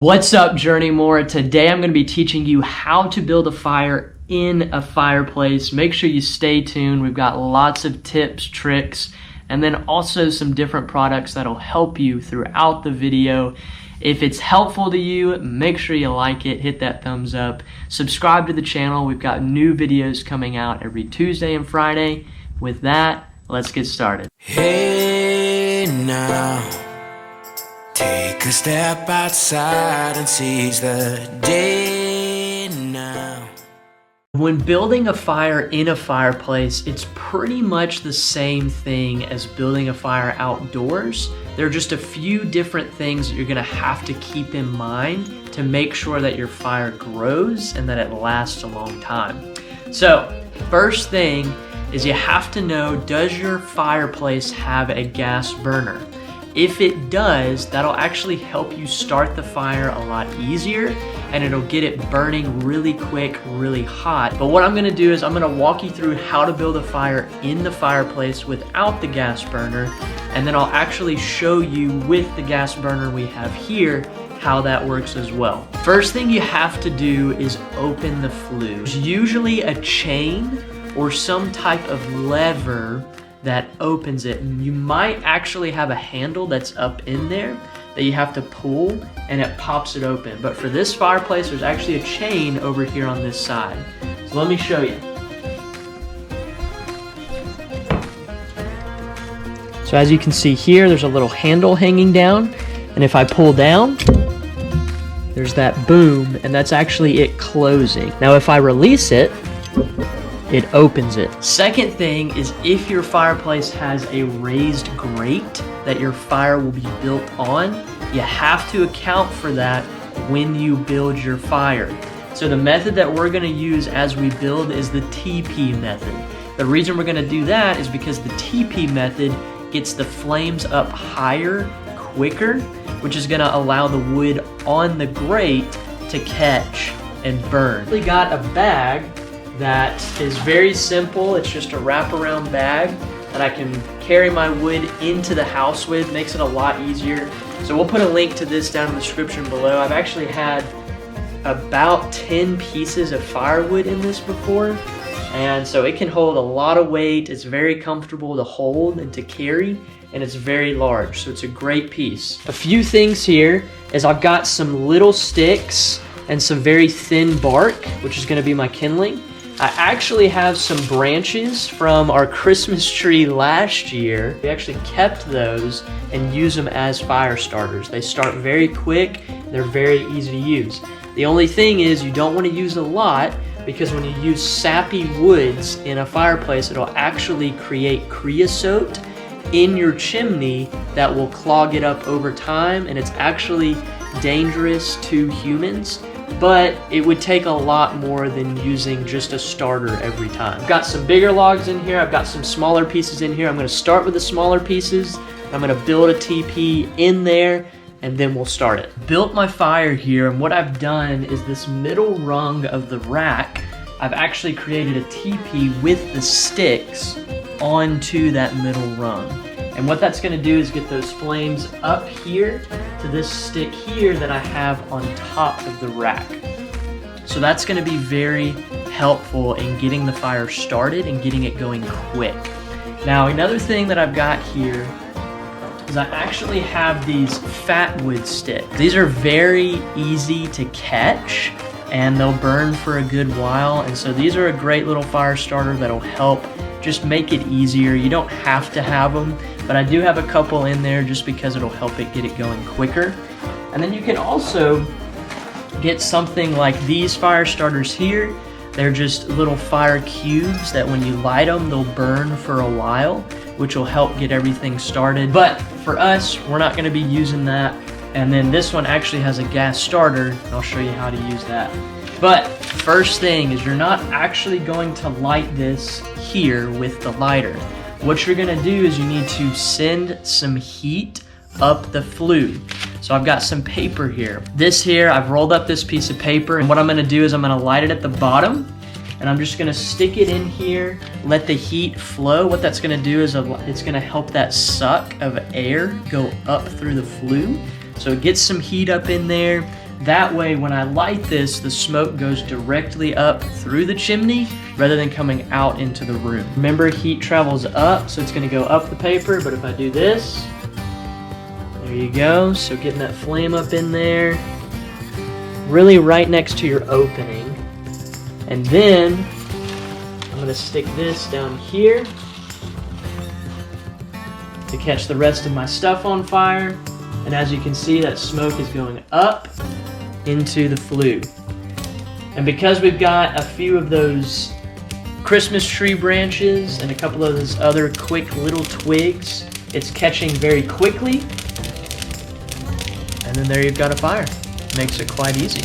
What's up, Journey More? Today I'm going to be teaching you how to build a fire in a fireplace. Make sure you stay tuned. We've got lots of tips, tricks, and then also some different products that'll help you throughout the video. If it's helpful to you, make sure you like it, hit that thumbs up, subscribe to the channel. We've got new videos coming out every Tuesday and Friday. With that, let's get started. Hey now, take a step outside and seize the day now. When building a fire in a fireplace, it's pretty much the same thing as building a fire outdoors. There are just a few different things that you're gonna have to keep in mind to make sure that your fire grows and that it lasts a long time. So, first thing is you have to know, does your fireplace have a gas burner? If it does, that'll actually help you start the fire a lot easier and it'll get it burning really quick, really hot. But what I'm gonna do is I'm gonna walk you through how to build a fire in the fireplace without the gas burner, and then I'll actually show you with the gas burner we have here how that works as well. First thing you have to do is open the flue. There's usually a chain or some type of lever that opens it, and you might actually have a handle that's up in there that you have to pull and it pops it open. But for this fireplace, there's actually a chain over here on this side. So let me show you. So as you can see here, there's a little handle hanging down, and if I pull down, there's that boom, and that's actually it closing. Now if I release it, it opens it. Second thing is, if your fireplace has a raised grate that your fire will be built on, you have to account for that when you build your fire. So the method that we're gonna use as we build is the TP method. The reason we're gonna do that is because the TP method gets the flames up higher, quicker, which is gonna allow the wood on the grate to catch and burn. We got a bag that is very simple. It's just a wraparound bag that I can carry my wood into the house with. Makes it a lot easier. So we'll put a link to this down in the description below. I've actually had about 10 pieces of firewood in this before, and so it can hold a lot of weight. It's very comfortable to hold and to carry, and it's very large, so it's a great piece. A few things here is I've got some little sticks and some very thin bark, which is gonna be my kindling. I actually have some branches from our Christmas tree last year. We actually kept those and use them as fire starters. They start very quick, they're very easy to use. The only thing is you don't want to use a lot, because when you use sappy woods in a fireplace, it'll actually create creosote in your chimney that will clog it up over time, and it's actually dangerous to humans. But it would take a lot more than using just a starter every time. I've got some bigger logs in here. I've got some smaller pieces in here. I'm gonna start with the smaller pieces. I'm gonna build a TP in there, and then we'll start it. Built my fire here, and what I've done is this middle rung of the rack, I've actually created a TP with the sticks onto that middle rung. And what that's gonna do is get those flames up here to this stick here that I have on top of the rack. So that's gonna be very helpful in getting the fire started and getting it going quick. Now, another thing that I've got here is I actually have these fat wood sticks. These are very easy to catch and they'll burn for a good while. And so these are a great little fire starter that'll help just make it easier. You don't have to have them, but I do have a couple in there just because it'll help it get it going quicker. And then you can also get something like these fire starters here. They're just little fire cubes that when you light them, they'll burn for a while, which will help get everything started. But for us, we're not gonna be using that. And then this one actually has a gas starter, and I'll show you how to use that. But first thing is, you're not actually going to light this here with the lighter. What you're gonna do is you need to send some heat up the flue. So I've got some paper here. This here, I've rolled up this piece of paper, and what I'm gonna do is I'm gonna light it at the bottom, and I'm just gonna stick it in here, let the heat flow. What that's gonna do is it's gonna help that suck of air go up through the flue. So it gets some heat up in there. That way, when I light this, the smoke goes directly up through the chimney rather than coming out into the room. Remember, heat travels up, so it's gonna go up the paper, but if I do this, there you go. So getting that flame up in there, really right next to your opening. And then I'm gonna stick this down here to catch the rest of my stuff on fire. And as you can see, that smoke is going up into the flue. And because we've got a few of those Christmas tree branches and a couple of those other quick little twigs, it's catching very quickly. And then there you've got a fire. Makes it quite easy.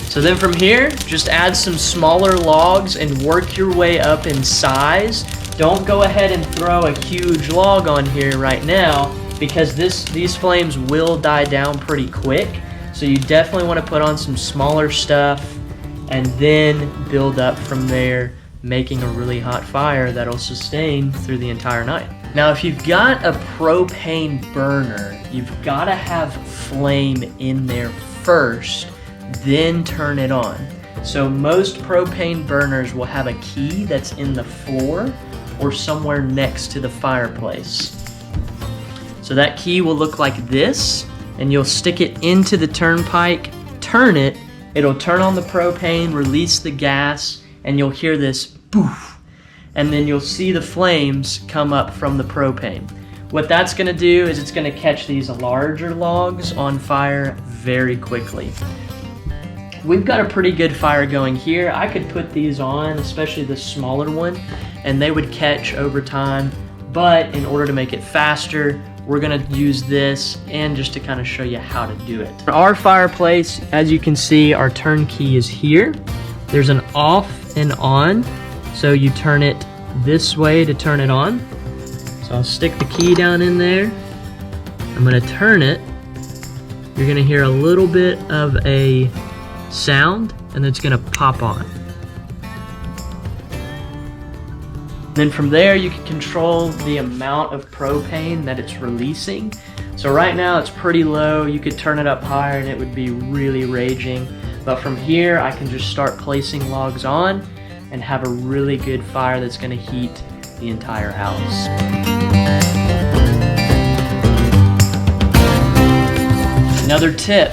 So then from here, just add some smaller logs and work your way up in size. Don't go ahead and throw a huge log on here right now, because these flames will die down pretty quick. So you definitely want to put on some smaller stuff and then build up from there, making a really hot fire that'll sustain through the entire night. Now, if you've got a propane burner, you've got to have flame in there first, then turn it on. So most propane burners will have a key that's in the floor or somewhere next to the fireplace. So that key will look like this, and you'll stick it into the turnpike, turn it, it'll turn on the propane, release the gas, and you'll hear this poof, and then you'll see the flames come up from the propane. What that's gonna do is it's gonna catch these larger logs on fire very quickly. We've got a pretty good fire going here. I could put these on, especially the smaller one, and they would catch over time, but in order to make it faster, we're gonna use this and just to kind of show you how to do it. For our fireplace, as you can see, our turn key is here. There's an off and on, so you turn it this way to turn it on. So I'll stick the key down in there. I'm gonna turn it. You're gonna hear a little bit of a sound, and it's gonna pop on. Then from there, you can control the amount of propane that it's releasing. So right now it's pretty low. You could turn it up higher and it would be really raging. But from here, I can just start placing logs on and have a really good fire that's gonna heat the entire house. Another tip,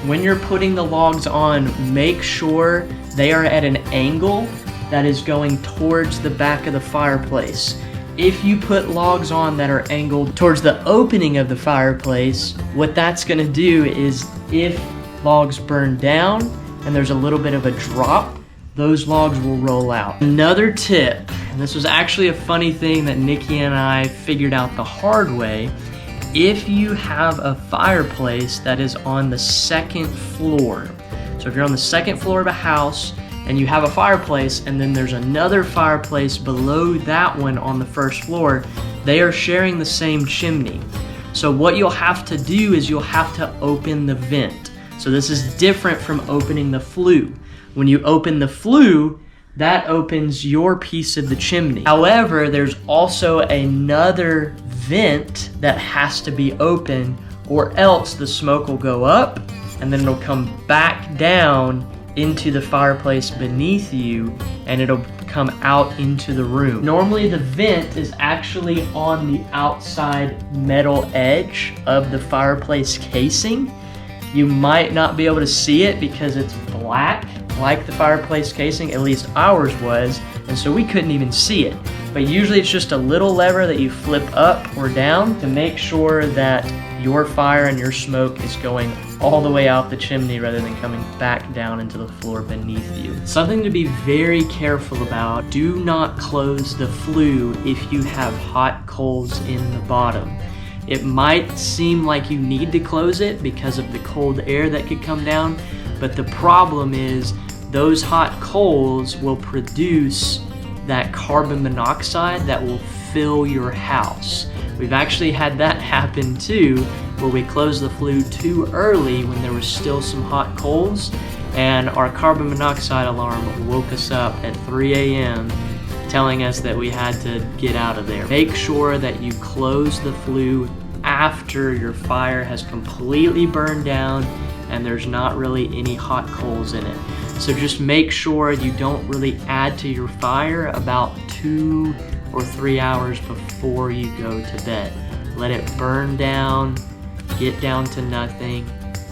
when you're putting the logs on, make sure they are at an angle that is going towards the back of the fireplace. If you put logs on that are angled towards the opening of the fireplace, what that's gonna do is if logs burn down and there's a little bit of a drop, those logs will roll out. Another tip, and this was actually a funny thing that Nikki and I figured out the hard way, if you have a fireplace that is on the second floor, so if you're on the second floor of a house and you have a fireplace and then there's another fireplace below that one on the first floor, they are sharing the same chimney. So what you'll have to do is you'll have to open the vent. So this is different from opening the flue. When you open the flue, that opens your piece of the chimney. However, there's also another vent that has to be open, or else the smoke will go up and then it'll come back down into the fireplace beneath you and it'll come out into the room. Normally the vent is actually on the outside metal edge of the fireplace casing. You might not be able to see it because it's black like the fireplace casing, at least ours was, and so we couldn't even see it. But usually it's just a little lever that you flip up or down to make sure that your fire and your smoke is going all the way out the chimney rather than coming back down into the floor beneath you. Something to be very careful about, do not close the flue if you have hot coals in the bottom. It might seem like you need to close it because of the cold air that could come down, but the problem is those hot coals will produce that carbon monoxide that will fill your house. We've actually had that happen too, where we closed the flue too early when there was still some hot coals, and our carbon monoxide alarm woke us up at 3 a.m. telling us that we had to get out of there. Make sure that you close the flue after your fire has completely burned down and there's not really any hot coals in it. So just make sure you don't really add to your fire about 2 or 3 hours before you go to bed. Let it burn down, get down to nothing,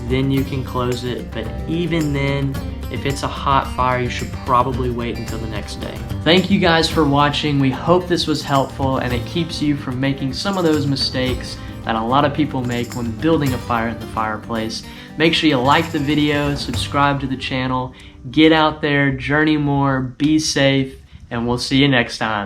then you can close it. But even then, if it's a hot fire, you should probably wait until the next day. Thank you guys for watching. We hope this was helpful and it keeps you from making some of those mistakes that a lot of people make when building a fire in the fireplace. Make sure you like the video, subscribe to the channel, get out there, journey more, be safe, and we'll see you next time.